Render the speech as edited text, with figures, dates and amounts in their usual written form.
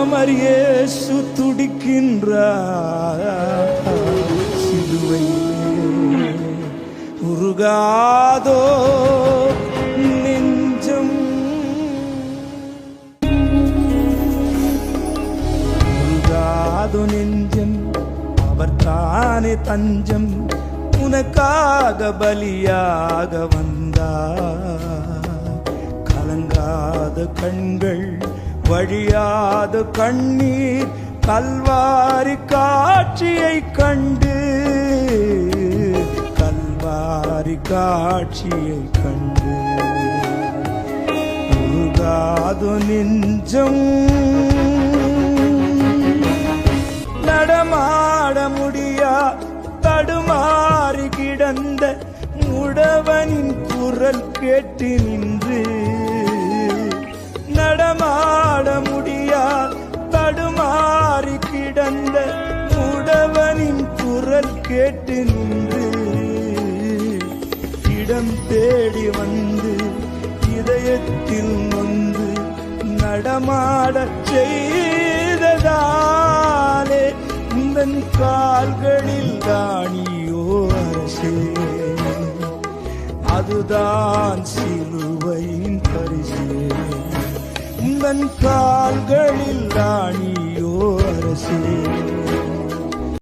உத்தமர் இயேசு துடிக்கின்றார் சிலுவையிலே. உருகாதோ நெஞ்சம், உருகாதோ நெஞ்சம், அவர் தானே தஞ்சம், உனக்காக பலியாக வந்தார். கலங்காத கண்கள், வழியாத கண்ணீர், கல்வாரி காட்சியை கண்டு, கல்வாரி காட்சியை கண்டு. உருகாதோ நெஞ்சம், நடமாட முடியா தடுமாறி கிடந்த முடவனின் குரல் கேட்டு நின்று, நடமாட முடியா தடுமாறி கிடந்த முடவனின் குரல் கேட்டு நின்று, இடம் தேடி வந்து இதயத்தில் நொந்து நடமாடச் செய்ததாலே உந்தன் கால்களில் தானியோ அரசே. அதுதான் சிலுவையின் பரிசே. உந்தன் கால்களில் தானியோ அரசே.